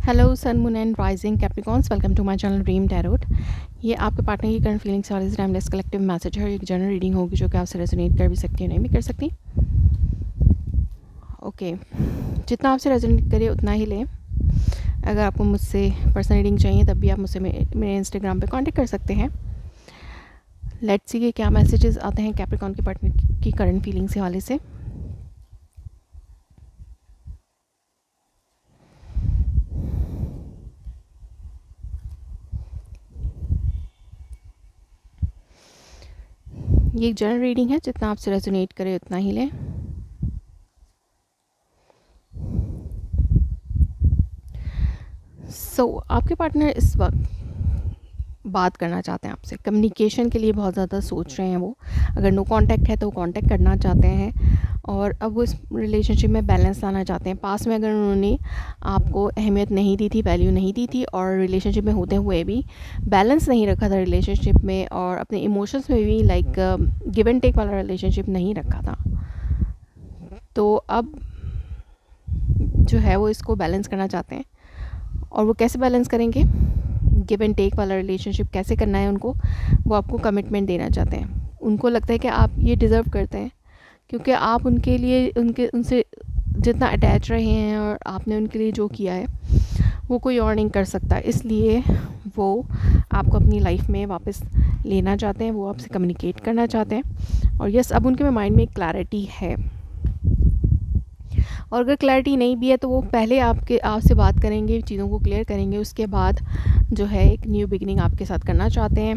Hello sun moon and rising Capricorns, welcome to my channel dream tarot. ये आपके partner की current feelings और इस टाइमलेस कलेक्टिव मैसेज है। एक जनरल रीडिंग होगी जो कि आपसे रेजोनेट कर भी सकती है, नहीं भी कर सकती। ओके, जितना आपसे रेजोनेट करे उतना ही लें। अगर आपको मुझसे पर्सनल रीडिंग चाहिए तब भी आप मुझसे मेरे इंस्टाग्राम पे कांटेक्ट कर सकते हैं। लेट्स सी कि क्या मैसेजेस आते हैं कैप्रिकॉन के पार्टनर की करंट फीलिंग्स के हवाले से। ये एक जनरल रीडिंग है, जितना आपसे रेजोनेट करे उतना ही लें। आपके पार्टनर इस वक्त बात करना चाहते हैं आपसे, कम्युनिकेशन के लिए बहुत ज़्यादा सोच रहे हैं वो। अगर नो कांटेक्ट है तो वो कांटेक्ट करना चाहते हैं और अब वो इस रिलेशनशिप में बैलेंस लाना चाहते हैं। पास में अगर उन्होंने आपको अहमियत नहीं दी थी, वैल्यू नहीं दी थी और रिलेशनशिप में होते हुए भी बैलेंस नहीं रखा था रिलेशनशिप में, और अपने इमोशंस में भी लाइक गिव एंड टेक वाला रिलेशनशिप नहीं रखा था, तो अब जो है वो इसको बैलेंस करना चाहते हैं। और वो कैसे बैलेंस करेंगे, गिव एंड टेक वाला रिलेशनशिप कैसे करना है उनको, वो आपको कमिटमेंट देना चाहते हैं। उनको लगता है कि आप ये डिज़र्व करते हैं, क्योंकि आप उनके लिए उनसे जितना अटैच रहे हैं और आपने उनके लिए जो किया है वो कोई और नहीं कर सकता। इसलिए वो आपको अपनी लाइफ में वापस लेना चाहते हैं, वो आपसे कम्युनिकेट करना चाहते हैं। और यस, अब उनके माइंड में एक क्लैरिटी है, और अगर क्लैरिटी नहीं भी है तो वो पहले आपसे बात करेंगे, चीज़ों को क्लियर करेंगे, उसके बाद जो है एक न्यू बिगिनिंग आपके साथ करना चाहते हैं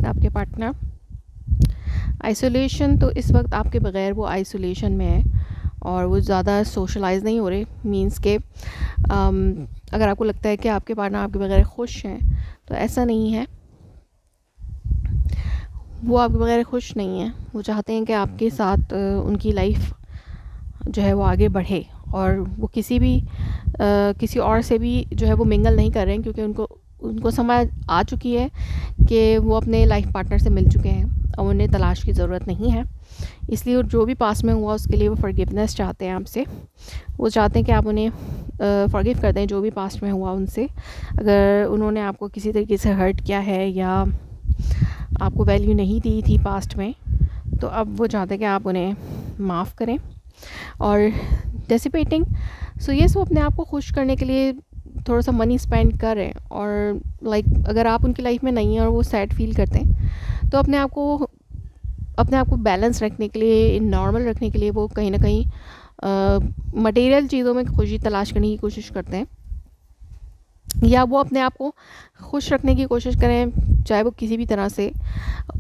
आपके पार्टनर। आइसोलेशन, तो इस वक्त आपके बगैर वो आइसोलेशन में है और वो ज़्यादा सोशलाइज नहीं हो रहे। मींस के अगर आपको लगता है कि आपके पार्टनर आपके बगैर खुश हैं, तो ऐसा नहीं है। वो आपके बगैर खुश नहीं है, वो चाहते हैं कि आपके साथ उनकी लाइफ जो है वो आगे बढ़े, और वो किसी और से भी जो है वो मिंगल नहीं कर रहे हैं, क्योंकि उनको समझ आ चुकी है कि वो अपने लाइफ पार्टनर से मिल चुके हैं और उन्हें तलाश की ज़रूरत नहीं है। इसलिए जो भी पास में हुआ उसके लिए वो फॉरगिवनेस चाहते हैं आपसे। वो चाहते हैं कि आप उन्हें फॉरगिव कर दें जो भी पास्ट में हुआ उनसे। अगर उन्होंने आपको किसी तरीके से हर्ट किया है या आपको वैल्यू नहीं दी थी पास्ट में, तो अब वो चाहते हैं कि आप उन्हें माफ़ करें। और डेसिपेटिंग, सो वो अपने आप को खुश करने के लिए थोड़ा सा मनी स्पेंड कर रहे हैं। और लाइक अगर आप उनकी लाइफ में नहीं हैं और वो सैड फील करते हैं, तो अपने आप को बैलेंस रखने के लिए, नॉर्मल रखने के लिए वो कहीं ना कहीं मटेरियल चीज़ों में खुशी तलाश करने की कोशिश करते हैं, या वो अपने आप को खुश रखने की कोशिश करें, चाहे वो किसी भी तरह से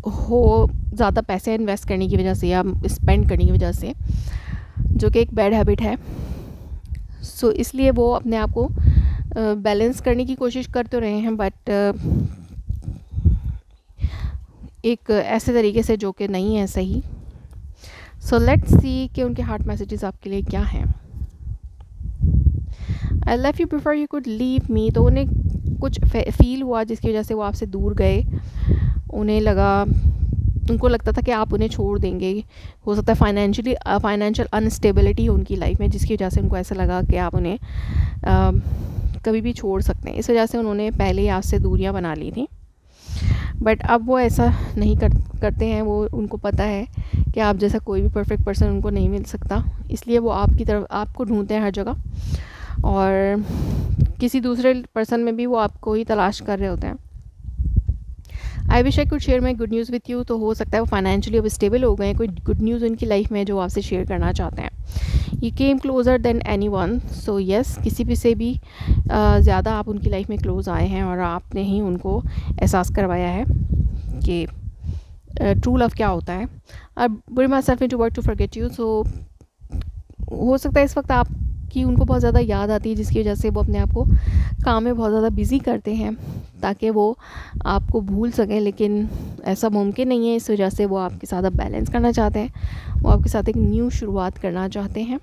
हो, ज़्यादा पैसे इन्वेस्ट करने की वजह से या स्पेंड करने की वजह से, जो कि एक बैड हैबिट है। इसलिए वो अपने आप को बैलेंस करने की कोशिश कर तो रहे हैं, बट एक ऐसे तरीके से जो कि नहीं है सही। लेट्स सी कि उनके हार्ट मैसेजेस आपके लिए क्या हैं। I love you before you could leave me, तो उन्हें कुछ फील हुआ जिसकी वजह से वो आपसे दूर गए। उनको लगता था कि आप उन्हें छोड़ देंगे। हो सकता है फाइनेंशियल अनस्टेबिलिटी हो उनकी लाइफ में, जिसकी वजह से उनको ऐसा लगा कि आप उन्हें कभी भी छोड़ सकते हैं। इस वजह से उन्होंने पहले ही आपसे दूरियां बना ली थी, बट अब वो ऐसा नहीं करते हैं। वो उनको पता है कि आप जैसा कोई भी परफेक्ट पर्सन उनको नहीं मिल सकता, इसलिए वो आपको ढूंढते हैं हर जगह, और किसी दूसरे पर्सन में भी वो आपको ही तलाश कर रहे होते हैं। I wish I could share my good news with you, तो हो सकता है वो फाइनेंशियली अब स्टेबल हो गए हैं, कोई गुड न्यूज़ उनकी लाइफ में जो आपसे शेयर करना चाहते हैं। You came closure then any one, so yes, किसी भी से भी ज़्यादा आप उनकी लाइफ में क्लोज आए हैं, और आपने ही उनको एहसास करवाया है कि ट्रू लव क्या होता है। अब bury my self into work to forget you, so हो सकता है इस वक्त आपकी उनको बहुत ज़्यादा याद आती है, जिसकी वजह से वो अपने आप को काम में बहुत ज़्यादा बिज़ी करते हैं ताकि वो आपको भूल सकें, लेकिन ऐसा मुमकिन नहीं है। इस वजह से वो आपके साथ अब बैलेंस करना चाहते हैं, वो आपके साथ एक न्यू शुरुआत करना चाहते हैं।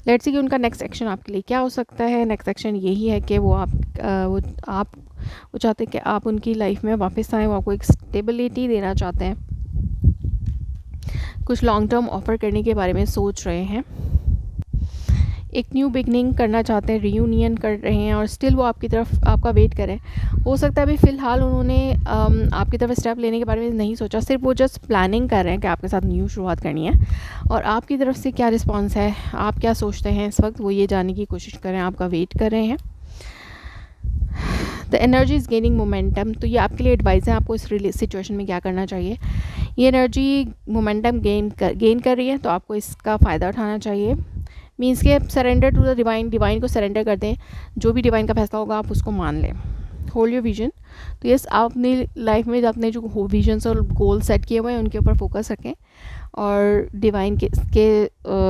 लेट्स सी कि उनका नेक्स्ट एक्शन आपके लिए क्या हो सकता है। नेक्स्ट एक्शन यही है कि वो चाहते हैं कि आप उनकी लाइफ में वापस आएँ, वो आपको एक स्टेबिलिटी देना चाहते हैं, कुछ लॉन्ग टर्म ऑफ़र करने के बारे में सोच रहे हैं। एक न्यू बिगनिंग करना चाहते हैं, रीयूनियन कर रहे हैं और स्टिल वो आपकी तरफ आपका वेट करें। हो सकता है अभी फ़िलहाल उन्होंने आपकी तरफ स्टेप लेने के बारे में नहीं सोचा, सिर्फ वो जस्ट प्लानिंग कर रहे हैं कि आपके साथ न्यू शुरुआत करनी है। और आपकी तरफ से क्या रिस्पॉन्स है, आप क्या सोचते हैं इस वक्त, वो ये जानने की कोशिश कर रहे हैं, आपका वेट कर रहे हैं। The energy is gaining momentum, तो ये आपके लिए एडवाइस है आपको इस सिचुएशन में क्या करना चाहिए। ये एनर्जी मोमेंटम गेन कर रही है, तो आपको इसका फ़ायदा उठाना चाहिए। मीन्स के surrender to the divine, divine को सरेंडर कर दें, जो भी डिवाइन का फैसला होगा आप उसको मान लें। होल्ड योर विजन, तो यस आप अपनी लाइफ में अपने जो विजन्स और गोल सेट किए हुए हैं उनके ऊपर फोकस रखें और डिवाइन के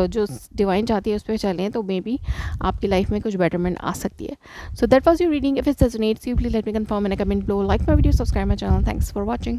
जो डिवाइन चाहती है उस पर चलें, तो मे बी आपकी लाइफ में कुछ बेटरमेंट आ सकती है। So that was your reading. If it resonates you please let me confirm in a comment below, like my video, subscribe my channel. Thanks for watching.